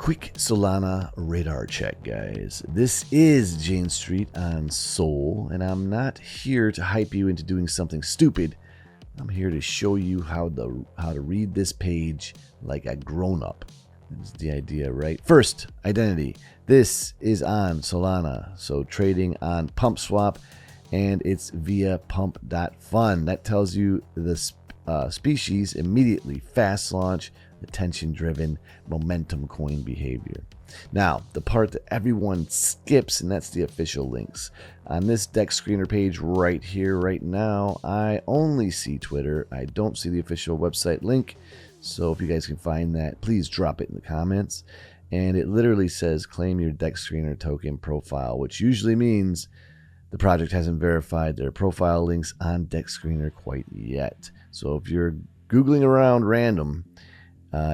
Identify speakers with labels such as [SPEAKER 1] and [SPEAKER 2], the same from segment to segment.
[SPEAKER 1] Quick Solana radar check, guys. This is Jane Street on Sol, and I'm not here to hype you into doing something stupid. I'm here to show you how to read this page like a grown-up. That's the idea, right? First, identity. This is on Solana, so trading on PumpSwap, and it's via pump.fun. That tells you the species immediately. Fast launch, attention-driven, momentum coin behavior. Now, the part that everyone skips, and that's the official links. On this deck screener page right here, right now, I only see Twitter. I don't see the official website link. So if you guys can find that, please drop it in the comments. And it literally says claim your deck screener token profile, which usually means the project hasn't verified their profile links on deck screener quite yet. So if you're Googling around random,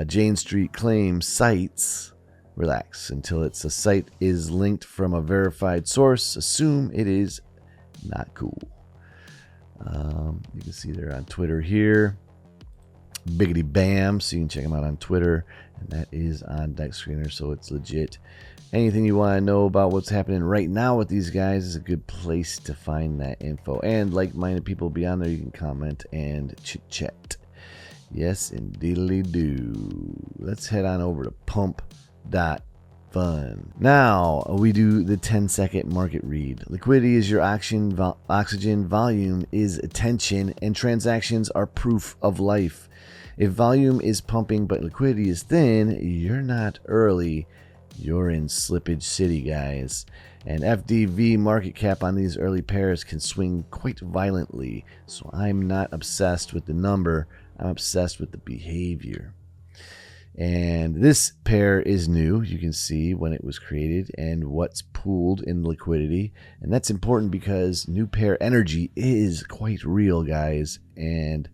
[SPEAKER 1] Jane Street claim sites, relax until a site is linked from a verified source. Assume it is not cool. You can see they're on Twitter here. Biggity bam, so you can check them out on Twitter, and that is on deck screener, so it's legit. Anything you want to know about what's happening right now with these guys is a good place to find that info, and like-minded people beyond there, you can comment and chit chat. Yes, indeedly do. Let's head on over to pump.fun. Now we do the 10-second market read. Liquidity is your oxygen, volume is attention, and transactions are proof of life. If volume is pumping but liquidity is thin, you're not early, you're in slippage city, guys. And FDV market cap on these early pairs can swing quite violently, so I'm not obsessed with the number, I'm obsessed with the behavior. And this pair is new. You can see when it was created and what's pooled in liquidity, and that's important because new pair energy is quite real, guys, and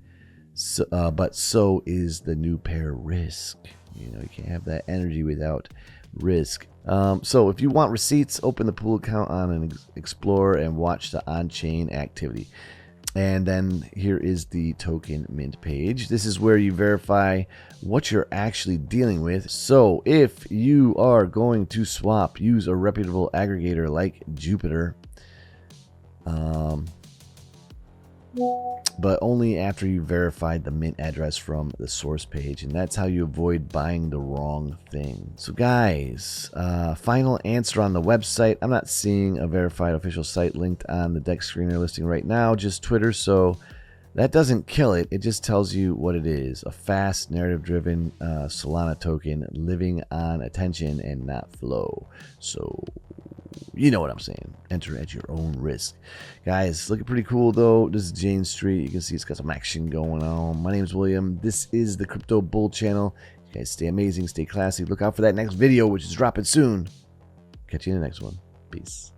[SPEAKER 1] so, but so is the new pair risk. You know, you can't have that energy without risk. So if you want receipts, open the pool account on and explore and watch the on-chain activity. And then here is the token mint page. This is where you verify what you're actually dealing with. So if you are going to swap, use a reputable aggregator like Jupiter, but only after you verified the mint address from the source page, and that's how you avoid buying the wrong thing. So guys, final answer on the website. I'm not seeing a verified official site linked on the deck screener listing right now, just Twitter, so that doesn't kill it. It just tells you what it is: a fast, narrative-driven Solana token living on attention and not flow. So you know what I'm saying. Enter at your own risk. Guys, looking pretty cool though. This is Jane Street. You can see it's got some action going on. My name is William. This is the Crypto Bull channel. You guys stay amazing, stay classy. Look out for that next video, which is dropping soon. Catch you in the next one. Peace.